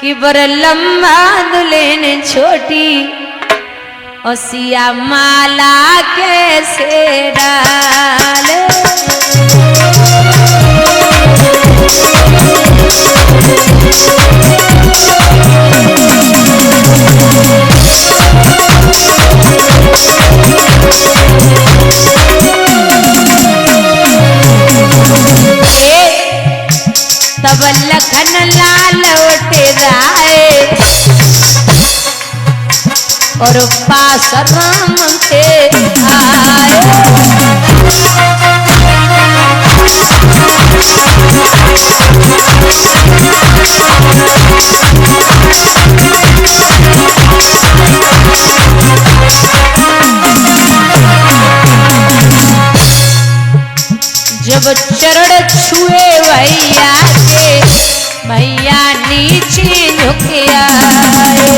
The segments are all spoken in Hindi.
कि बर लंबा दुल्हन छोटी ओसिया माला कैसे डाले। तब लखन लाल उठराए और पास राम के आए। जब चरण छुए भैया के भैया नीचे झुके आए।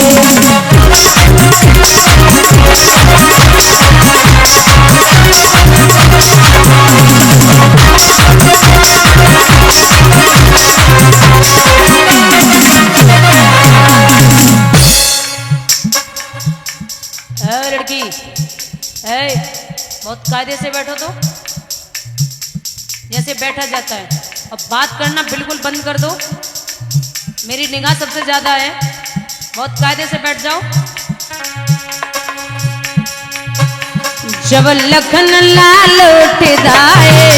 लड़की बहुत कायदे से बैठो तो, जैसे बैठा जाता है। अब बात करना बिल्कुल बंद कर दो, मेरी निगाह सबसे ज्यादा है। बहुत कायदे से बैठ जाओ। जब लखन लाल उठराए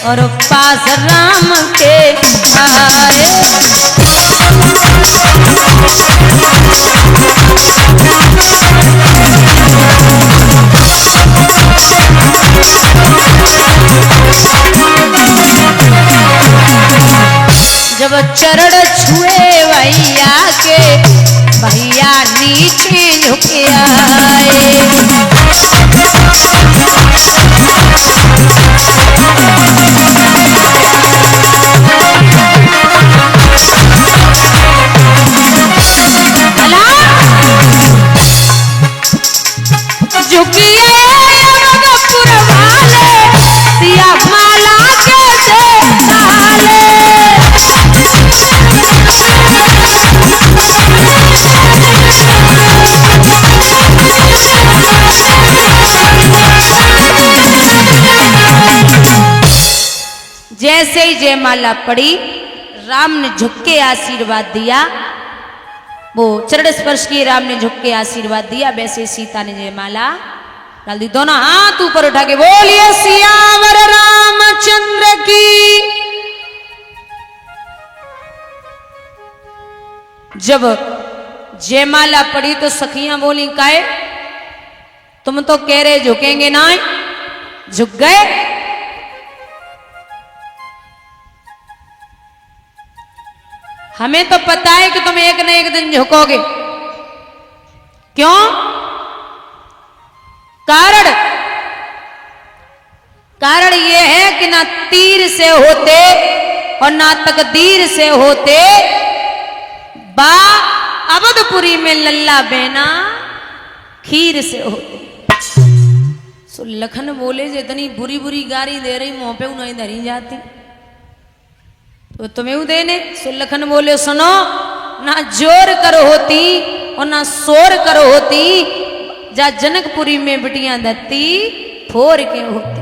और पास राम के आए। जब चरण छुए भैया के भैया नीचे झुके आए। झुकिए अवधपुर वाले सिया माला कैसे डाले। जैसे ही जयमाला पड़ी राम ने झुक के आशीर्वाद दिया, वो चरण स्पर्श किए राम ने झुक के आशीर्वाद दिया। वैसे सीता ने जयमाला डाल दी। दोनों हाथ ऊपर उठा के बोलिए सियावर रामचंद्र की। जब जयमाला पड़ी तो सखियां बोली काहे तुम तो कह रहे झुकेंगे ना, झुक गए। हमें तो पता है कि तुम एक न एक दिन झुकोगे। क्यों? कारण यह है कि ना तीर से होते और ना तकदीर से होते, बा अवधपुरी में लल्ला बहना खीर से होते। सो लखन बोले जो इतनी बुरी बुरी गारी दे रही मुंह पे उन्हें धरी जाती तो तुम्हें देने। सो लखन बोले सुनो, ना जोर कर होती और ना शोर कर होती, जा जनकपुरी में बिटियां दत्ती फोर के होती।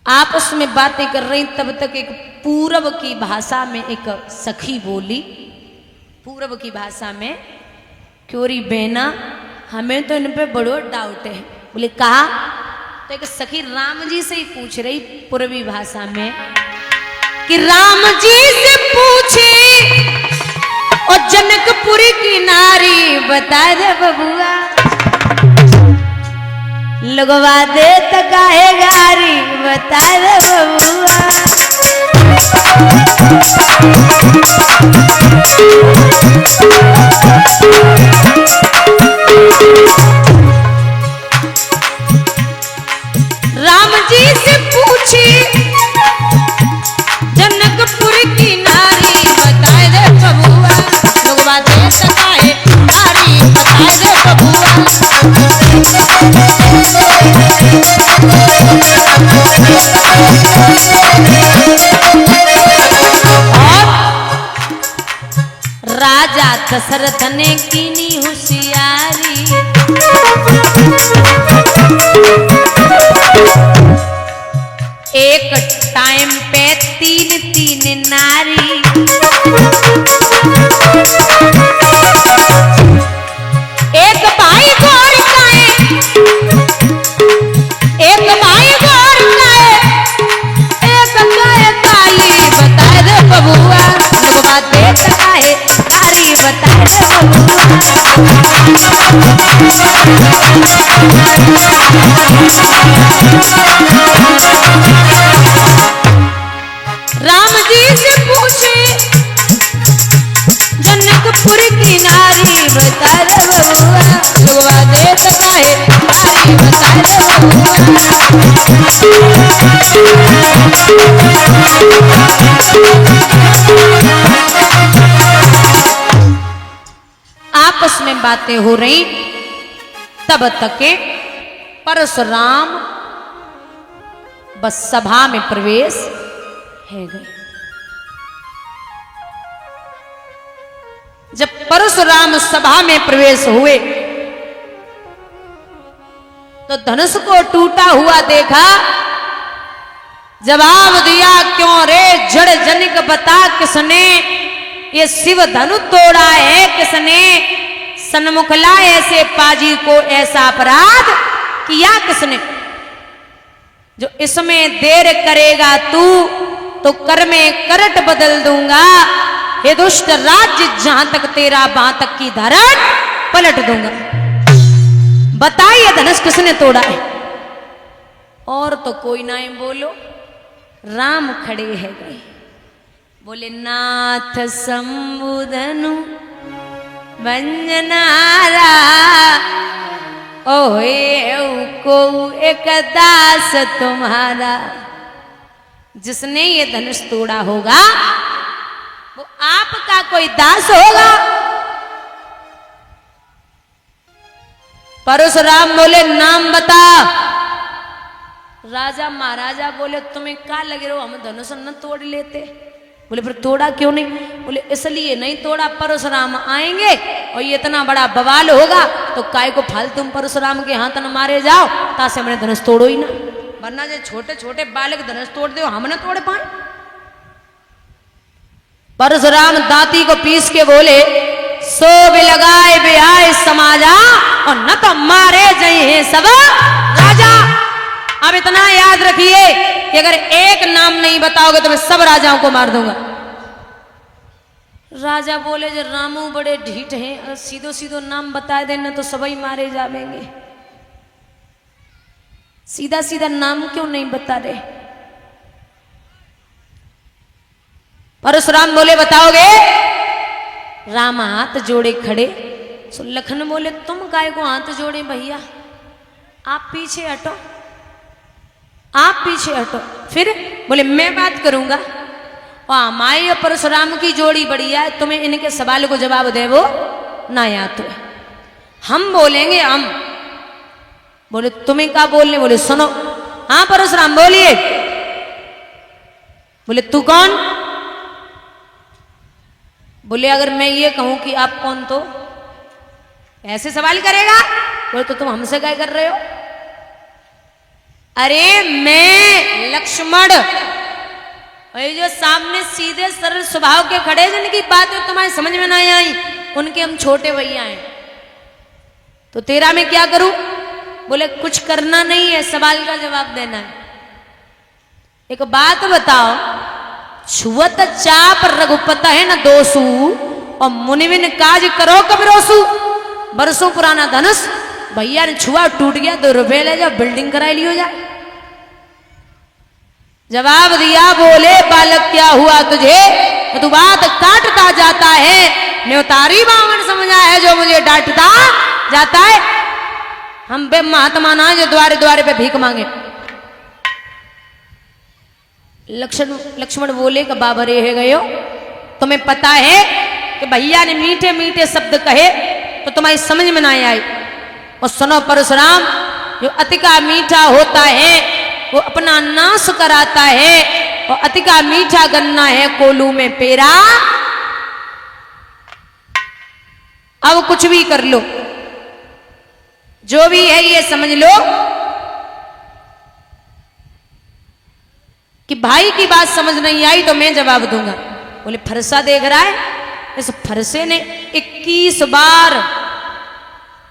आपस में बातें कर रही तब तक एक पूरब की भाषा में एक सखी बोली। पूरब की भाषा में, क्योरी बहना हमें तो इन पे बड़ो डाउट है। बोले कहा? तो एक सखी राम जी से ही पूछ रही पूर्वी भाषा में कि राम जी से पूछी और जनकपुरी की नारी बता दे बबुआ, लगवा दे तो काहे गारी बता दे बबुआ। राम जी से पूछी जनकपुर की नारी बता दे बबुआ, लगवा दे तो काहे गारी बता दे बबुआ। दशरथ ने कीनी होशियारी। एक टाइम पे तीन तीन नारी, एक भाई गौर खाए, एक भाई गौर खाए, एक गाय काली बता दे बबुआ, लोगवा देख काहे कारी बता दे राम जी से पूछे जनकपुर की नारी बता रे बबुआ, लोगवा देख काहे कारी बता रे आपस में बातें हो रही, तब तक के परशुराम बस सभा में प्रवेश है गए। जब परशुराम सभा में प्रवेश हुए तो धनुष को टूटा हुआ देखा, जवाब दिया क्यों रे जड़ जनिक बता, किसने ये शिव धनु तोड़ा है, किसने सन्मुख लाए ऐसे पाजी को, ऐसा अपराध किया किसने, जो इसमें देर करेगा तू तो कर में करट बदल दूंगा, हे दुष्ट राज्य जहां तक तेरा वहां तक की धरट पलट दूंगा। बताइए धनुष किसने तोड़ा है? और तो कोई ना बोलो, राम खड़े है गए, बोले नाथ संबुधनु वंजनारा, ओहे को एक दास तुम्हारा। जिसने ये धनुष तोड़ा होगा वो आपका कोई दास होगा। परशुराम बोले नाम बता। राजा महाराजा बोले तुम्हें क्या लगे रहो, हम धनुष न तोड़ लेते। बोले फिर तोड़ा क्यों नहीं? बोले इसलिए नहीं तोड़ा, परशुराम आएंगे और ये इतना बड़ा बवाल होगा तो काय को फालतू परशुराम के हाथ न मारे जाओ, तासे हमने धनुष तोड़ो ही ना, वरना जो छोटे छोटे बालक धनुष तोड़ दो हम न तोड़ पाए। परशुराम दाती को पीस के बोले सो भी लगाए बिहाय समाजा और न तो मारे जय है सब राजा। अब इतना याद रखिए कि अगर एक नाम नहीं बताओगे तो मैं सब राजाओं को मार दूंगा। राजा बोले जो रामू बड़े ढीठ हैं, सीधो सीधो नाम बता देना तो सभी मारे जाएंगे, सीधा सीधा नाम क्यों नहीं बता रहे? परशुराम बोले बताओगे? राम हाथ जोड़े खड़े। सो लखन बोले तुम काय को हाथ जोड़े भैया, आप पीछे हटो, आप पीछे हटो। फिर बोले मैं बात करूंगा। और माई और परशुराम की जोड़ी बढ़िया है, तुम्हें इनके सवाल को जवाब दे वो ना याद तो हम बोलेंगे हम। बोले तुम्हें क्या बोलने? बोले सुनो। हाँ परशुराम बोलिए। बोले तू कौन? बोले अगर मैं ये कहूं कि आप कौन तो ऐसे सवाल करेगा? बोले तो तुम हमसे क्या कर रहे हो? अरे मैं लक्ष्मण, ये जो सामने सीधे सरल स्वभाव के खड़े जिनकी बातें तुम्हारी समझ में ना आई, उनके हम छोटे भैया हैं, तो तेरा मैं क्या करूं? बोले कुछ करना नहीं है, सवाल का जवाब देना है। एक बात बताओ, छुअत चाप रघुपत है न दोसु, और मुनिविन काज करो कब रोसु। बरसों पुराना धनुष भैया ने छुआ टूट गया, 2 रुपये ले जाओ बिल्डिंग कराई लियो जा। जवाब दिया बोले बालक क्या हुआ तुझे, तो तू बात काटता जाता है, न्योतारी बावन समझा है जो मुझे डांटता जाता है। हम बे महात्मा ना जो द्वारे द्वारे पे भीख मांगे। लक्ष्मण बोले कि बाबा रे है गयो, तुम्हें पता है कि भैया ने मीठे मीठे शब्द कहे तो तुम्हारी समझ में ना आई। और सुनो परशुराम, जो अति का मीठा होता है वो अपना नाश कराता है, और अति का मीठा गन्ना है कोलू में पेरा। अब कुछ भी कर लो, जो भी है ये समझ लो कि भाई की बात समझ नहीं आई तो मैं जवाब दूंगा। बोले फरसा देख रहा है, इस फरसे ने 21 बार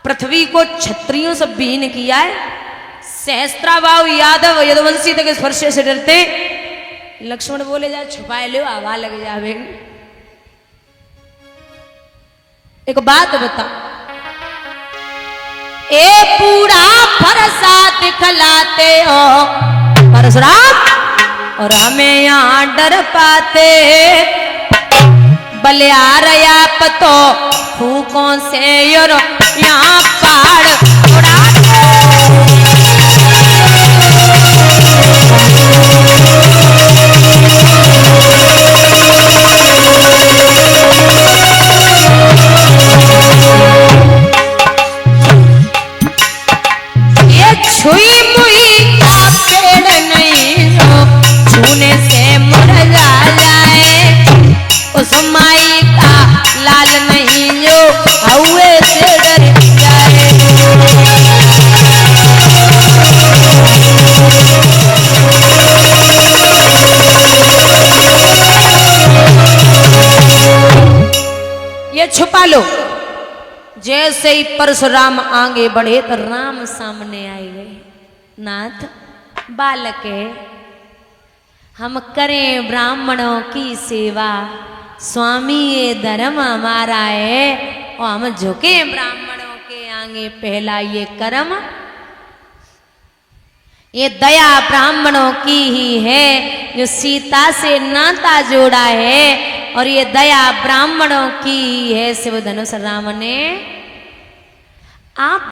पृथ्वी को क्षत्रियों से विहीन किया है। सहस्त्राबाहु यादव यदुवंशी तक इस फरसे से डरते। लक्ष्मण बोले जा छुपाए लो, हवा लग जावे। एक बात बता, ए पूरा फरसा दिखलाते हो परशुराम और हमें यहाँ डर पाते। बलियारया पतो फूकों से यहाँ पहाड़ उड़ाते। ये छुई मुई का पेड़ नहीं हो, छूने से मुरझा जाए। उस माई का लाल नहीं जो हौवे से डर जाए। ये छुपा लो। जैसे ही परशुराम आगे बढ़े तो राम सामने आए गए। नाथ बालक है, हम करें ब्राह्मणों की सेवा, स्वामी ये धर्म हमारा है और हम झुके ब्राह्मणों के आगे। पहला ये कर्म, ये दया ब्राह्मणों की ही है जो सीता से नाता जोड़ा है, और ये दया ब्राह्मणों की ही है शिव धनुष राम ने आप